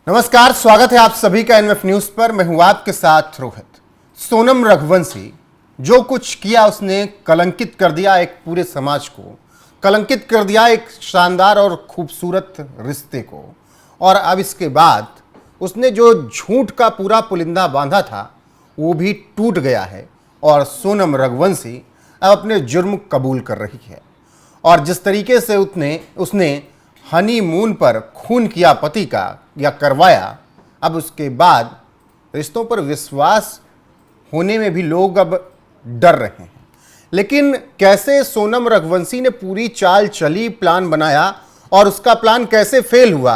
नमस्कार, स्वागत है आप सभी का एनएफ न्यूज पर। मैं हूं आपके साथ रोहित। सोनम रघुवंशी जो कुछ किया उसने कलंकित कर दिया एक पूरे समाज को, कलंकित कर दिया एक शानदार और खूबसूरत रिश्ते को। और अब इसके बाद उसने जो झूठ का पूरा पुलिंदा बांधा था वो भी टूट गया है और सोनम रघुवंशी अब अपने जुर्म कबूल कर रही है। और जिस तरीके से उसने हनीमून पर खून किया पति का या करवाया, अब उसके बाद रिश्तों पर विश्वास होने में भी लोग अब डर रहे हैं। लेकिन कैसे सोनम रघुवंशी ने पूरी चाल चली, प्लान बनाया और उसका प्लान कैसे फेल हुआ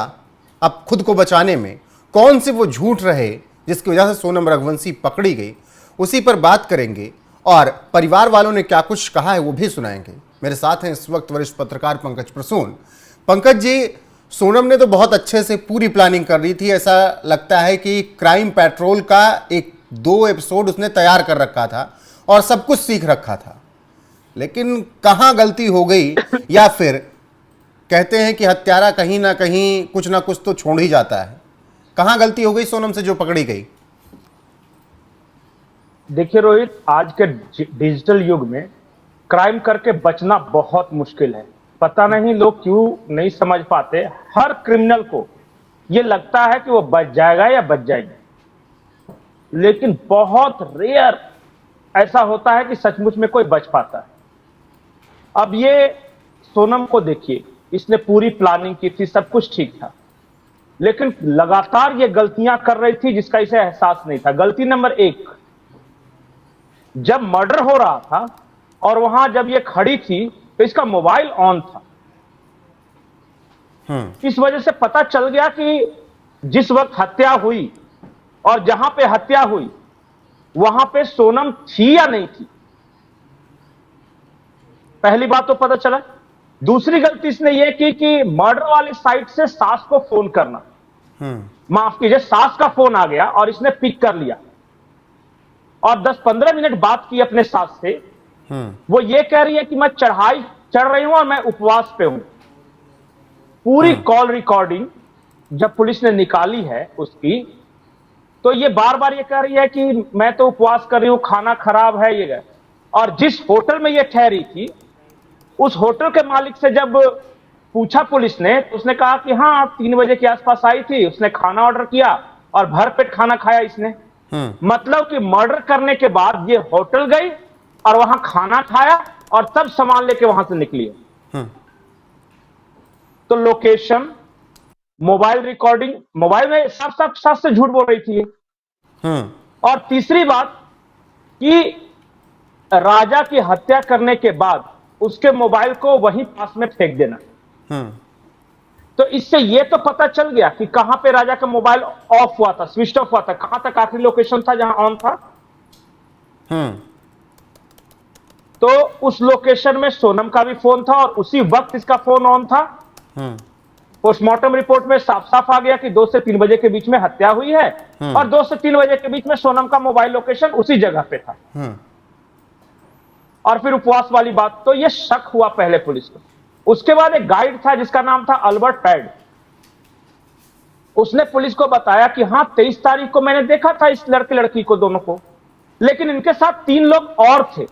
अब खुद को बचाने में, कौन से वो झूठ रहे जिसकी वजह से सोनम रघुवंशी पकड़ी गई, उसी पर बात करेंगे। और परिवार वालों ने क्या कुछ कहा है वो भी सुनाएंगे। मेरे साथ हैं इस वक्त वरिष्ठ पत्रकार पंकज प्रसून। पंकज जी, सोनम ने तो बहुत अच्छे से पूरी प्लानिंग कर रही थी। ऐसा लगता है कि क्राइम पेट्रोल का 1-2 एपिसोड उसने तैयार कर रखा था और सब कुछ सीख रखा था। लेकिन कहाँ गलती हो गई, या फिर कहते हैं कि हत्यारा कहीं ना कुछ तो छोड़ ही जाता है। कहाँ गलती हो गई सोनम से जो पकड़ी गई? देखिए रोहित, आज के डिजिटल युग में क्राइम करके बचना बहुत मुश्किल है। पता नहीं लोग क्यों नहीं समझ पाते। हर क्रिमिनल को ये लगता है कि वो बच जाएगा या बच जाएगी, लेकिन बहुत रेयर ऐसा होता है कि सचमुच में कोई बच पाता है। अब ये सोनम को देखिए, इसने पूरी प्लानिंग की थी, सब कुछ ठीक था, लेकिन लगातार ये गलतियां कर रही थी जिसका इसे एहसास नहीं था। गलती नंबर 1, जब मर्डर हो रहा था और वहां जब ये खड़ी थी तो इसका मोबाइल ऑन था। इस वजह से पता चल गया कि जिस वक्त हत्या हुई और जहां पे हत्या हुई वहां पे सोनम थी या नहीं थी, पहली बात तो पता चला। दूसरी गलती इसने ये की कि मर्डर वाली साइट से सास को फोन करना, माफ कीजिए, सास का फोन आ गया और इसने पिक कर लिया और 10-15 मिनट बात की अपने सास से। वो ये कह रही है कि मैं चढ़ाई चढ़ रही हूं और मैं उपवास पे हूं। पूरी कॉल रिकॉर्डिंग जब पुलिस ने निकाली है उसकी, तो ये बार बार ये कह रही है कि मैं तो उपवास कर रही हूं, खाना खराब है ये। और जिस होटल में ये ठहरी थी उस होटल के मालिक से जब पूछा पुलिस ने, तो उसने कहा कि हाँ, आप 3 बजे के आसपास आई थी, उसने खाना ऑर्डर किया और भरपेट खाना खाया इसने। मतलब कि मर्डर करने के बाद ये होटल गई और वहां खाना खाया और तब सामान लेके वहां से निकली। तो लोकेशन, मोबाइल रिकॉर्डिंग, मोबाइल में साफ से झूठ बोल रही थी। और तीसरी बात कि राजा की हत्या करने के बाद उसके मोबाइल को वहीं पास में फेंक देना। तो इससे यह तो पता चल गया कि कहां पे राजा का मोबाइल ऑफ हुआ था, स्विच ऑफ हुआ था, कहां तक आखिरी लोकेशन था जहां ऑन था। तो उस लोकेशन में सोनम का भी फोन था और उसी वक्त इसका फोन ऑन था। पोस्टमार्टम रिपोर्ट में साफ साफ आ गया कि 2 से 3 बजे के बीच में हत्या हुई है और 2 से 3 बजे के बीच में सोनम का मोबाइल लोकेशन उसी जगह पे था। और फिर उपवास वाली बात, तो यह शक हुआ पहले पुलिस को। उसके बाद एक गाइड था जिसका नाम था अल्बर्ट पैड। उसने पुलिस को बताया कि हाँ, 23 तारीख को मैंने देखा था इस लड़के लड़की को, दोनों को, लेकिन इनके साथ 3 लोग और थे।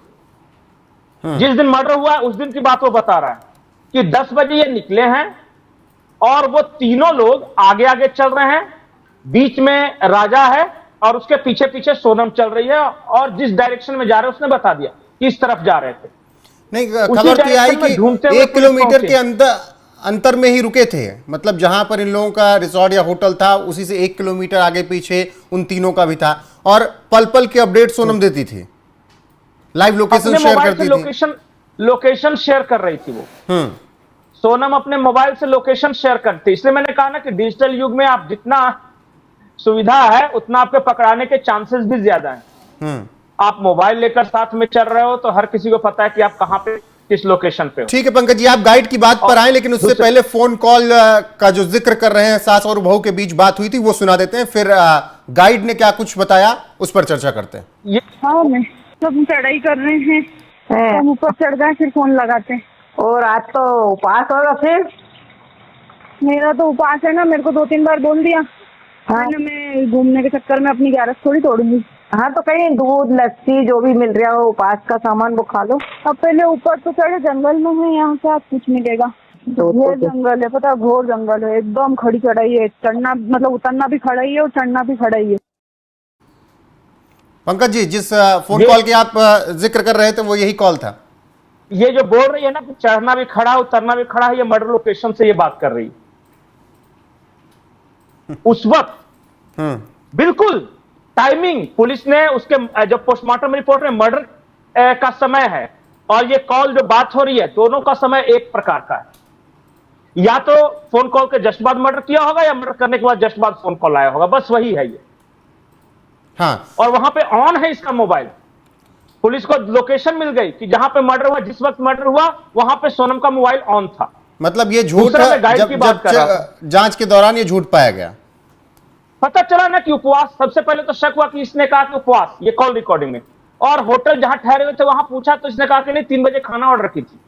जिस दिन मर्डर हुआ उस दिन की बात वो बता रहा है कि 10 बजे ये निकले हैं और वो तीनों लोग आगे आगे चल रहे हैं, बीच में राजा है और उसके पीछे पीछे सोनम चल रही है, और जिस डायरेक्शन में जा रहे हैं उसने बता दिया कि इस तरफ जा रहे थे। नहीं, खबर तो आई कि 1 किलोमीटर के अंतर में ही रुके थे। मतलब जहां पर इन लोगों का रिसोर्ट या होटल था उसी से 1 किलोमीटर आगे पीछे उन तीनों का भी था। और पल पल के अपडेट सोनम देती थी, लाइव लोकेशन शेयर करती थी। लोकेशन शेयर कर रही थी वो। सोनम अपने मोबाइल से लोकेशन शेयर करती। इसलिए मैंने कहा ना कि डिजिटल युग में आप जितना सुविधा है उतना आपके पकड़ाने के चांसेस भी ज्यादा हैं। आप मोबाइल लेकर साथ में चल रहे हो तो हर किसी को पता है कि आप कहां पे, किस लोकेशन पे हो। ठीक है पंकज जी, आप गाइड की बात पर आए, लेकिन उससे पहले फोन कॉल का जो जिक्र कर रहे हैं, सास और बहू के बीच बात हुई थी, वो सुना देते हैं। फिर गाइड ने क्या कुछ बताया उस पर चर्चा करते हैं। हाँ, मैं सब चढ़ाई कर रहे हैं, हम ऊपर चढ़ गए फिर फोन लगाते हैं। और आज तो उपवास होगा फिर? मेरा तो उपवास है ना, मेरे को 2-3 बार बोल दिया हाँ ना मैं घूमने के चक्कर में अपनी ग्यारस थोड़ी तोड़ूंगी। हाँ, तो कहीं दूध लस्सी जो भी मिल रहा हो उपास का सामान वो खा लो। अब पहले ऊपर तो चढ़े, जंगल में है, यहाँ से आप कुछ मिलेगा। ये जंगल है, पता है, घोर जंगल है, एकदम खड़ी चढ़ाई है, चढ़ना मतलब उतरना भी खड़ा ही है और चढ़ना भी खड़ा ही है। पंकज जी, जिस फोन ये- कॉल की आप जिक्र कर रहे थे वो यही कॉल था। ये जो बोल रही है ना कि चढ़ना भी खड़ा उतरना भी खड़ा है, ये मर्डर लोकेशन से ये बात कर रही है। उस वक्त बिल्कुल टाइमिंग पुलिस ने उसके जो पोस्टमार्टम रिपोर्ट में मर्डर का समय है और ये कॉल जो बात हो रही है, दोनों का समय एक प्रकार का है। या तो फोन कॉल के जस्ट बाद मर्डर किया होगा या मर्डर करने के बाद जस्ट बाद फोन कॉल आया होगा, बस वही है ये। हाँ, और वहां पे ऑन है इसका मोबाइल। पुलिस को लोकेशन मिल गई कि जहां पे मर्डर हुआ, जिस वक्त मर्डर हुआ वहां पे सोनम का मोबाइल ऑन था। मतलब ये झूठ दूसरा मैं गाइड जब की बात कर रहा था। जांच के दौरान ये झूठ पाया गया। पता चला ना कि उपवास, सबसे पहले तो शक हुआ कि इसने कहा कि उपवास, ये कॉल रिकॉर्डिंग में। और होटल जहां ठहरे हुए थे वहां पूछा तो इसने कहा कि नहीं 3 बजे खाना ऑर्डर की थी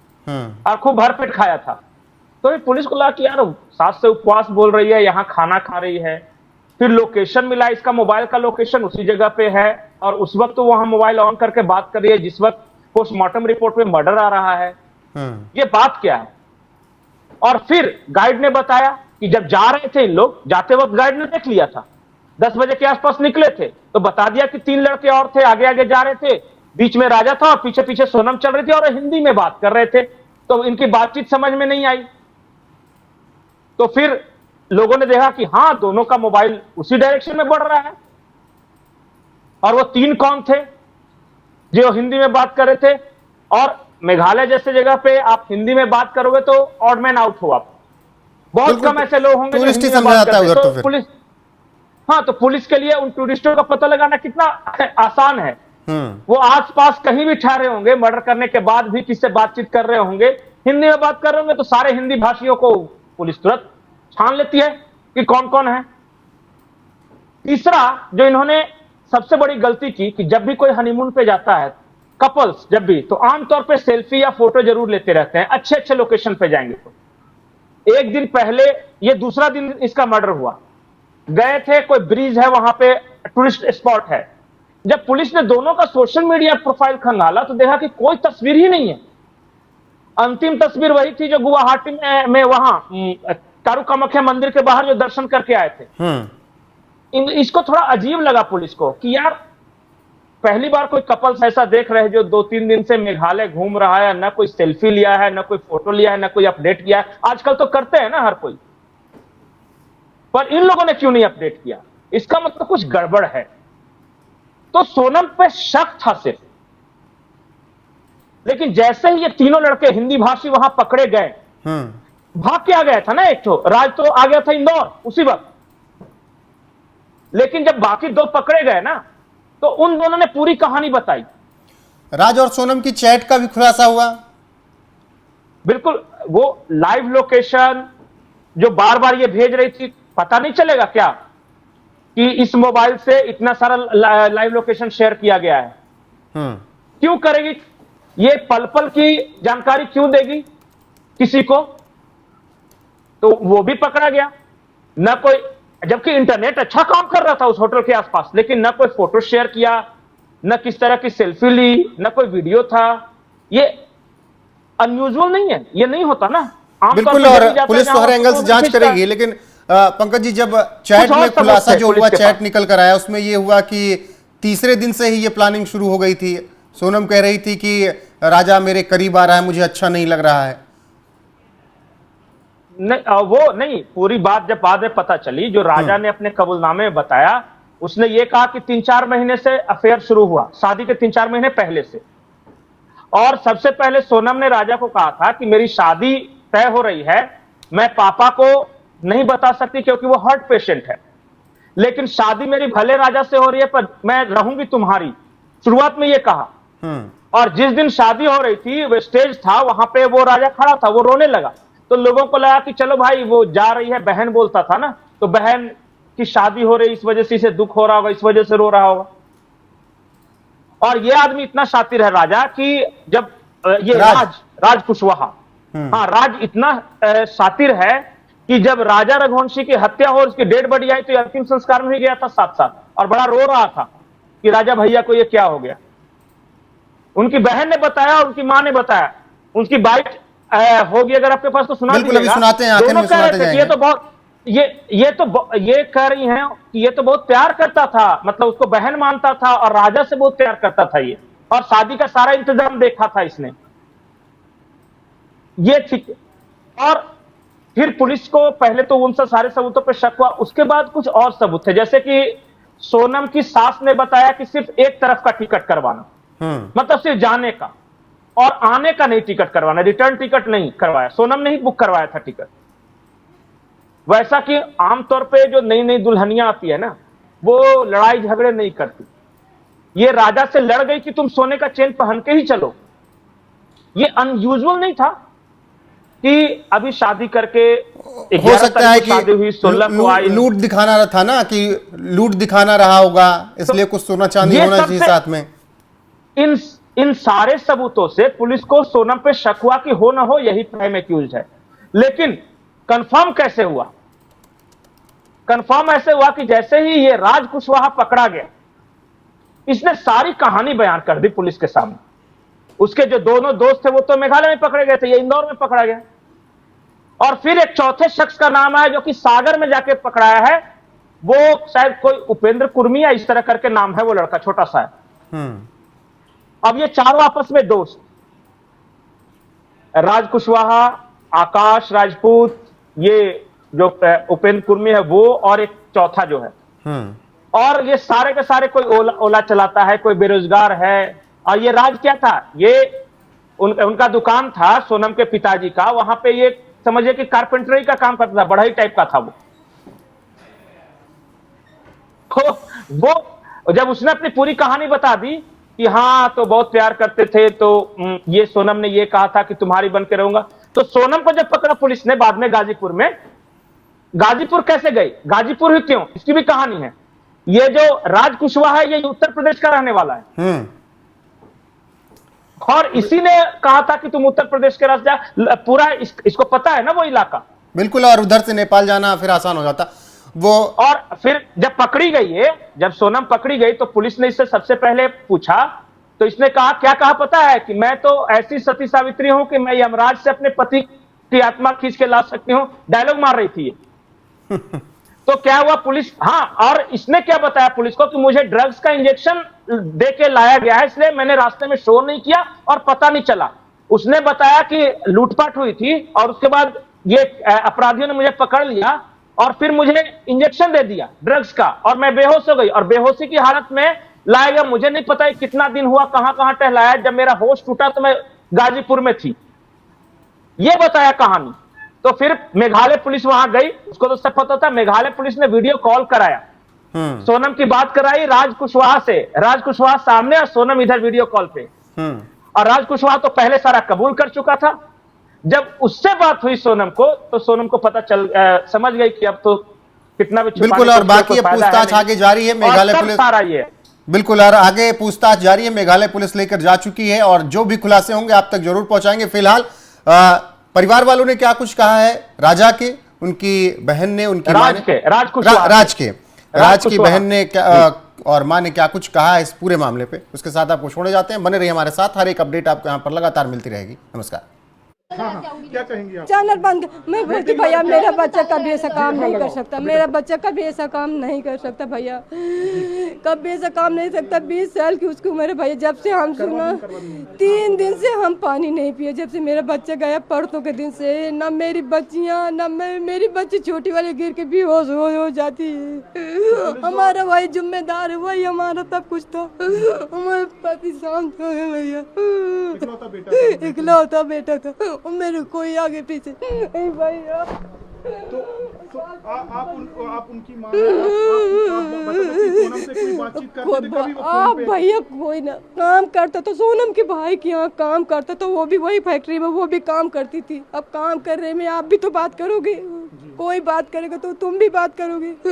और खूब भरपेट खाया था। तो ये पुलिस को लगा कि यार सास से उपवास बोल रही है, यहां खाना खा रही है। फिर लोकेशन मिला, इसका मोबाइल का लोकेशन उसी जगह पे है और उस वक्त तो वहां मोबाइल ऑन करके बात कर रही है जिस वक्त पोस्टमार्टम रिपोर्ट में मर्डर आ रहा है। ये बात क्या है? और फिर गाइड ने बताया कि जब जा रहे थे इन लोग, जाते वक्त गाइड ने देख लिया था, 10 बजे के आसपास निकले थे तो बता दिया कि 3 लड़के और थे, आगे आगे जा रहे थे, बीच में राजा था और पीछे पीछे सोनम चल रही थी और हिंदी में बात कर रहे थे। तो इनकी बातचीत समझ में नहीं आई। तो फिर लोगों ने देखा कि हां, दोनों का मोबाइल उसी डायरेक्शन में बढ़ रहा है। और वो 3 कौन थे जो हिंदी में बात कर रहे थे? और मेघालय जैसे जगह पे आप हिंदी में बात करोगे तो ऑड मैन आउट हो आप। बहुत बिल्कुल, कम ऐसे लोग होंगे जो टूरिस्ट ही हिंदी में समझ बात आता है करते हैं। उधर तो तो फिर। पुलिस, हाँ, तो पुलिस के लिए उन टूरिस्टों का पता लगाना कितना आसान है। वो आसपास कहीं भी ठहरे होंगे, मर्डर करने के बाद भी किससे बातचीत कर रहे होंगे, हिंदी में बात कर रहे होंगे, तो सारे हिंदी भाषियों को पुलिस तुरंत छान लेती है कि कौन कौन है। तीसरा जो इन्होंने सबसे बड़ी गलती की कि जब भी कोई हनीमून पे जाता है कपल्स, जब भी, तो आमतौर पे सेल्फी या फोटो जरूर लेते रहते हैं अच्छे अच्छे लोकेशन पे जाएंगे तो। एक दिन पहले, ये दूसरा दिन इसका मर्डर हुआ, गए थे, कोई ब्रिज है वहां पे, टूरिस्ट स्पॉट है। जब पुलिस ने दोनों का सोशल मीडिया प्रोफाइल खंगाला तो देखा कि कोई तस्वीर ही नहीं है। अंतिम तस्वीर वही थी जो गुवाहाटी में वहां कारू कामाख्या मंदिर के बाहर जो दर्शन करके आए थे। इसको थोड़ा अजीब लगा पुलिस को कि यार पहली बार कोई कपल्स ऐसा देख रहे हैं जो 2-3 दिन से मेघालय घूम रहा है, ना कोई सेल्फी लिया है, ना कोई फोटो लिया है, ना कोई अपडेट किया है। आजकल तो करते हैं ना हर कोई, पर इन लोगों ने क्यों नहीं अपडेट किया? इसका मतलब कुछ गड़बड़ है। तो सोनम पे शक था सिर्फ, लेकिन जैसे ही ये तीनों लड़के हिंदी भाषी वहां पकड़े गए, भाग के आ गया था ना, एक तो राज तो आ गया था इंदौर उसी वक्त, लेकिन जब बाकी 2 पकड़े गए ना तो उन दोनों ने पूरी कहानी बताई। राज और सोनम की चैट का भी खुलासा हुआ। बिल्कुल, वो लाइव लोकेशन जो बार बार ये भेज रही थी, पता नहीं चलेगा क्या कि इस मोबाइल से इतना सारा लाइव लोकेशन शेयर किया गया है? क्यों करेगी ये? पल पल की जानकारी क्यों देगी किसी को? तो वो भी पकड़ा गया। न कोई, जबकि इंटरनेट अच्छा काम कर रहा था उस होटल के आसपास, लेकिन न कोई फोटो शेयर किया, न किस तरह की सेल्फी ली, न कोई वीडियो था। ये अनयूजुअल नहीं है, ये नहीं होता ना बिल्कुल, और पुलिस तो हर एंगल से जांच करेगी। लेकिन पंकज जी, जब चैट में खुलासा जो हुआ, चैट निकल कर आया, उसमें ये हुआ कि तीसरे दिन से ही ये प्लानिंग शुरू हो गई थी। सोनम कह रही थी कि राजा मेरे करीब आ रहा है, मुझे अच्छा नहीं लग रहा है। नहीं, वो नहीं, पूरी बात जब बाद में पता चली, जो राजा ने अपने कबूलनामे में बताया, उसने ये कहा कि 3-4 महीने से अफेयर शुरू हुआ, शादी के 3-4 महीने पहले से। और सबसे पहले सोनम ने राजा को कहा था कि मेरी शादी तय हो रही है, मैं पापा को नहीं बता सकती क्योंकि वो हार्ट पेशेंट है, लेकिन शादी मेरी भले राजा से हो रही है पर मैं रहूंगी तुम्हारी, शुरुआत में ये कहा। और जिस दिन शादी हो रही थी, वो स्टेज था, वहां पे वो राजा खड़ा था, वो रोने लगा। तो लोगों को लगा कि चलो भाई वो जा रही है, बहन बोलता था ना, तो बहन की शादी हो रही, इस वजह से इसे दुख हो रहा होगा, इस वजह से रो रहा होगा। और ये आदमी इतना शातिर है राजा कि जब ये राज कुशवाहा, हाँ, राज इतना शातिर है कि जब राजा रघुवंशी की हत्या हो, उसकी डेड बॉडी आई तो ये अंतिम संस्कार में ही गया था साथ साथ, और बड़ा रो रहा था कि राजा भैया को ये क्या हो गया। उनकी बहन ने बताया और उनकी मां ने बताया। उनकी बाइट होगी अगर आपके पास तो सुना बिल्कुल, अभी सुनाते हैं, आखिर में दोनों कह सुनाते रहे थे कि जाएंगे। ये तो बहुत ये कह रही हैं कि ये तो बहुत प्यार करता था, मतलब उसको बहन मानता था और राजा से बहुत प्यार करता था ये, और शादी का सारा इंतजाम देखा था इसने। ये ठीक। और फिर पुलिस को पहले तो उन सारे सबूतों पर शक हुआ, उसके बाद कुछ और सबूत थे, जैसे कि सोनम की सास ने बताया कि सिर्फ एक तरफ का टिकट करवाना, मतलब सिर्फ जाने का और आने का नहीं टिकट करवाना, रिटर्न टिकट नहीं करवाया, सोनम ने ही बुक करवाया था टिकट। वैसा कि आमतौर पे जो नई नई दुल्हनियां आती है ना, वो लड़ाई झगड़े नहीं करती। ये राजा से लड़ गई कि तुम सोने का चेन पहन के ही चलो। ये अनयूजुअल नहीं था कि अभी शादी करके हो सकता है कि शादी हुई 16 को आई। लूट दिखाना रहा था ना, कि लूट दिखाना रहा होगा, इसलिए कुछ सोना चांदी होना चाहिए साथ में। इन सारे सबूतों से पुलिस को सोनम पे शक हुआ कि हो ना हो यही प्राइम एक्यूज्ड है। लेकिन कंफर्म कैसे हुआ? कंफर्म ऐसे हुआ कि जैसे ही ये राज कुशवाहा पकड़ा गया, इसने सारी कहानी बयान कर दी पुलिस के सामने। उसके जो दोनों दोस्त थे वो तो मेघालय में पकड़े गए थे, ये इंदौर में पकड़ा गया। और फिर एक चौथे शख्स का नाम आया जो कि सागर में जाके पकड़ाया है, वो शायद कोई उपेंद्र कुर्मी या इस तरह करके नाम है, वो लड़का छोटा सा है। अब ये चारों आपस में दोस्त, राज कुशवाहा, आकाश राजपूत, ये जो उपेंद्र कुर्मी है वो, और एक चौथा जो है, और ये सारे के सारे कोई ओला चलाता है, कोई बेरोजगार है। और ये राज क्या था, ये उनका दुकान था सोनम के पिताजी का, वहां पे ये समझिए कि कारपेंटरी का काम करता था, बढ़ई टाइप का था वो जब उसने अपनी पूरी कहानी बता दी कि हाँ तो बहुत प्यार करते थे, तो ये सोनम ने ये कहा था कि तुम्हारी बन के रहूंगा, तो सोनम को जब पकड़ा पुलिस ने बाद में गाजीपुर में, गाजीपुर कैसे गई, गाजीपुर ही क्यों, इसकी भी कहानी है। ये जो राज कुशवाहा है ये उत्तर प्रदेश का रहने वाला है, और इसी ने कहा था कि तुम उत्तर प्रदेश के रास्ते जा, पूरा इसको पता है ना वो इलाका। बिल्कुल, और उधर से नेपाल जाना फिर आसान हो जाता वो। और फिर जब पकड़ी गई है, जब सोनम पकड़ी गई तो पुलिस ने इससे सबसे पहले पूछा, तो इसने कहा, क्या कहा पता है, कि मैं तो ऐसी सती सावित्री हूं कि मैं यमराज से अपने पति की आत्मा खींच के ला सकती हूं, डायलॉग मार रही थी तो क्या हुआ पुलिस, हाँ, और इसने क्या बताया पुलिस को कि मुझे ड्रग्स का इंजेक्शन दे के लाया गया है, इसलिए मैंने रास्ते में शोर नहीं किया और पता नहीं चला। उसने बताया कि लूटपाट हुई थी और उसके बाद ये अपराधियों ने मुझे पकड़ लिया और फिर मुझे इंजेक्शन दे दिया ड्रग्स का, और मैं बेहोश हो गई, और बेहोशी की हालत में लाया गया, मुझे नहीं पता कितना दिन हुआ, कहां कहां टहलाया, जब मेरा होश टूटा तो मैं गाजीपुर में थी। ये बताया कहानी। तो फिर मेघालय पुलिस वहां गई, उसको तो सब पता था, मेघालय पुलिस ने वीडियो कॉल कराया, सोनम की बात कराई राज कुशवाहा से, राज कुशवाहा सामने और सोनम इधर वीडियो कॉल पे, और राज कुशवाहा तो पहले सारा कबूल कर चुका था। जब उससे बात हुई सोनम को, तो सोनम को पता चल समझ गई कि अब तो कितना भी बिल्कुल, और बाकी पूछताछ आगे जारी है, मेघालय पुलिस सारा ये बिल्कुल, और आगे पूछताछ जारी है, मेघालय पुलिस लेकर जा चुकी है और जो भी खुलासे होंगे आप तक जरूर पहुंचाएंगे। फिलहाल परिवार वालों ने क्या कुछ कहा है, राजा के, उनकी बहन ने, उनकी मां ने, राज की बहन ने क्या और मां ने क्या कुछ कहा है इस पूरे मामले पे, उसके साथ आपको छोड़े जाते हैं। बने रहिए हमारे साथ, हर एक अपडेट आपको यहाँ पर लगातार मिलती रहेगी। नमस्कार। क्या कहेंगे आप? चैनल बंद। मैं बोलती भैया मेरा बच्चा कभी ऐसा काम नहीं कर सकता, मेरा बच्चा कभी ऐसा काम नहीं कर सकता भैया, कभी ऐसा काम नहीं सकता। 20 साल की उसकी उम्र है भैया। जब से हम सुना 3 दिन से हम पानी नहीं पिए, जब से मेरा बच्चा गया परसों के दिन से, ना मेरी बच्चियाँ, ना मेरी बच्ची छोटी वाली गिर के बेहोश हो जाती है। हमारा वही जिम्मेदार है, वही हमारा सब कुछ था। हमारे पति शांत हो गए भैया, इकलौता बेटा था, मेरे कोई आगे पीछे नहीं भैया। तो आप उनकी माँ हैं, आप मतलब कि सोनम से कोई बातचीत करते थे कभी वो फोन पे? भैया कोई ना काम करता तो सोनम के भाई के यहाँ काम करता तो वो भी वही फैक्ट्री में वो भी काम करती थी। अब काम कर रहे में आप भी तो बात करोगे, कोई बात करेगा तो तुम भी बात करोगे। तो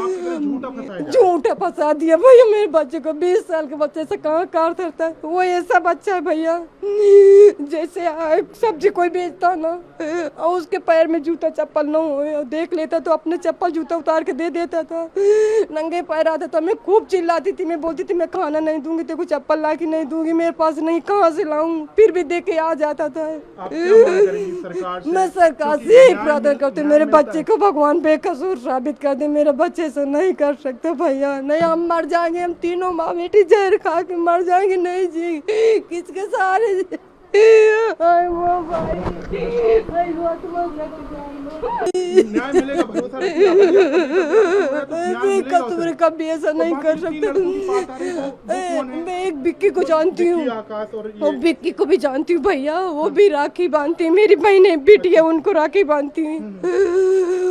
आपके घर झूठा फंसाया जा रहा है। झूठा फंसा दिया भैया मेरे बच्चे को। 20 साल के बच्चे से कहाँ कार धरता है? वो ऐसा बच्चा है भैया जैसे सब्जी कोई बेचता ना और उसके पैर में जूता चप्पल ना हो, देख लेता तो अपने चप्पल जूता उतार के दे देता था। नंगे पैर आता तो मैं खूब चिल्लाती थी, मैं बोलती थी मैं खाना नहीं दूंगी, तेरे को चप्पल ला के नहीं दूंगी, मेरे पास नहीं, कहाँ से लाऊं? फिर भी दे के आ जाता था। आप क्या मांग करेंगी सरकार से? मैं सरकार क्योंकि से यही न्याय प्रार्थना मिल- करती हूँ, न्याय मेरे मिलता बच्चे है। को भगवान बेकसूर साबित कर दे। मेरे बच्चे से नहीं कर सकते भैया, नहीं हम मर जाएंगे, हम तीनों माँ बेटी जहर खा के मर जाएंगे, नहीं जी किसके सहारे आए वो भाई न्याय मिलेगा, भरोसा रखिए आप। न्याय मिलेगा उसे। कसूर कभी ऐसा नहीं और कर बाकी 3 लड़कों की बात आ रही है, वो कौन है? मैं एक विक्की को जानती हूँ, विक्की, आकाश और वो ये विक्की को भी जानती हूँ भैया, वो भी राखी बांधती है, मेरी बहन बेटी है उनको राखी बांधती है।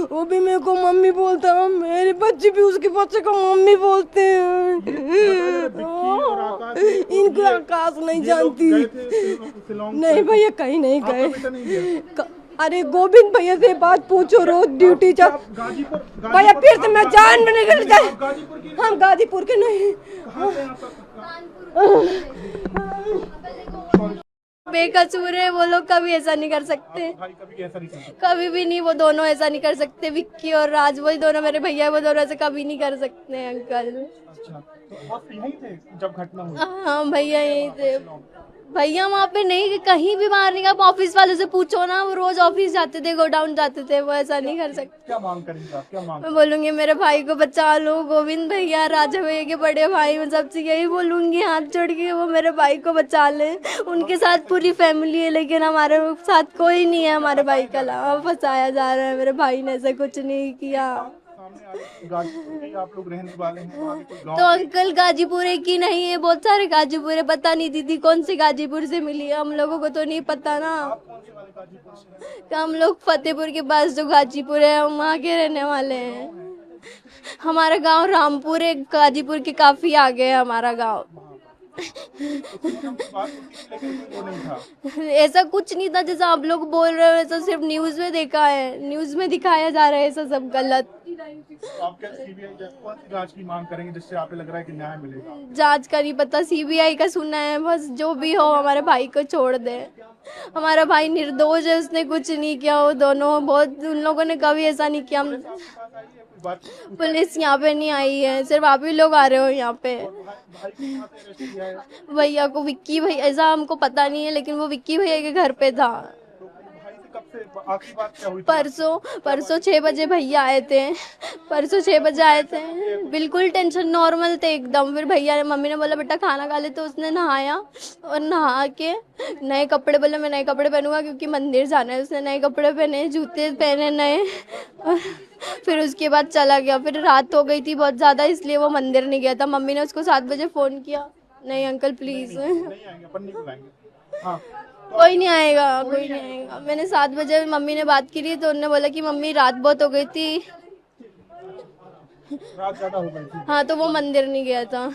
वो भी मेरे को मम्मी बोलता है, मेरे बच्चे भी उसके बच्चे को मम्मी बोलते हैं। विक्की और आकाश, इनको आकाश नहीं ये लोग जानती। गए थे शिलोंग नहीं भैया कहीं नहीं आपका गए। बेटा नहीं गया? अरे गोविंद भैया से बात पूछो, रोज ड्यूटी चल। आप गाजीपुर भैया फिर से मैं जान में निकल जाए। आप गाजीपुर की हम गाजीपुर के नहीं। कहाँ से आप? बेकसूर है वो लोग, कभी ऐसा नहीं कर सकते, भाई कभी ऐसा नहीं कर सकता। कभी भी नहीं। वो दोनों ऐसा नहीं कर सकते, विक्की और राज, वही दोनों मेरे भैया है, वो दोनों ऐसे कभी नहीं कर सकते अंकल। अच्छा, तो आप यहीं थे जब घटना हुई? हाँ भैया यहीं थे भैया, वहाँ पे नहीं, कहीं भी बाहर नहीं गया। आप ऑफिस वालों से पूछो ना, वो रोज ऑफिस जाते थे, गोडाउन जाते थे, वो ऐसा नहीं कर सकते। क्या मांग करेंगे आप? क्या मांग? मैं बोलूंगी मेरे भाई को बचा लो, गोविंद भैया, राजा भैया के बड़े भाई, मैं सबसे यही बोलूंगी हाथ जोड़ के वो मेरे भाई को बचा ले। उनके साथ पूरी फैमिली है, लेकिन हमारे साथ कोई नहीं है हमारे भाई के अलावा। फंसाया जा रहा है, मेरे भाई ने ऐसा कुछ नहीं किया। सामने गाजीपुर के आप लोग रहने वाले हैं, वहाँ के कोई गाँव तो अंकल गाजीपुर एक ही नहीं है, बहुत सारे गाजीपुर है। पता नहीं दीदी कौन से गाजीपुर से मिली है, हम लोगों को तो नहीं पता ना। कौन से वाले गाजीपुर से हैं? तो हम लोग फतेहपुर के पास जो गाजीपुर है, हम वहाँ के रहने वाले हैं। हमारा गांव रामपुर है, गाजीपुर के काफी आगे है हमारा गांव। बात होती थी, लेकिन वो नहीं था। ऐसा कुछ नहीं था जैसा आप लोग बोल रहे हो, ऐसा सिर्फ न्यूज में देखा है, न्यूज में दिखाया जा रहा है, ऐसा सब गलत। तो आप क्या सीबीआई कौन सी जांच की मांग करेंगे जिससे आपको लग रहा है कि न्याय मिलेगा? जांच का नहीं पता, सीबीआई का सुना है बस। जो भी हो हमारे भाई को छोड़ दे, हमारा भाई निर्दोष है, उसने कुछ नहीं किया। वो दोनों बहुत, उन लोगों ने कभी ऐसा नहीं किया। बात पुलिस यहाँ पे नहीं आई है, सिर्फ आप ही लोग आ रहे हो यहाँ पे। भाई को कहाँ से अरेस्ट किया है? भैया को विक्की भैया, ऐसा हमको पता नहीं है, लेकिन वो विक्की भैया के घर पे था। तो भाई से कब से आखिरी बात क्या हुई थी? परसों 6 बजे भैया आए थे, परसों 6 बजे आए थे, बिल्कुल टेंशन नॉर्मल थे एकदम। फिर भैया ने, मम्मी ने बोला बेटा खाना खा ले, तो उसने नहाया और नहा के नए कपड़े, बोला मैं नए कपड़े पहनूंगा क्योंकि मंदिर जाना है। उसने नए कपड़े पहने, जूते पहने नए, और फिर उसके बाद चला गया। फिर रात हो गई थी बहुत ज़्यादा, इसलिए वो मंदिर नहीं गया था। मम्मी ने उसको 7 बजे फ़ोन किया, नहीं अंकल प्लीज़, नहीं आएंगे, अपन नहीं बुलाएंगे। हाँ, कोई नहीं आएगा, कोई नहीं आएगा। मैंने 7 बजे मम्मी ने बात की थी, तो उन्होंने बोला कि मम्मी रात बहुत हो गई थी, रात ज्यादा हो गई थी। हाँ, तो वो मंदिर नहीं गया था।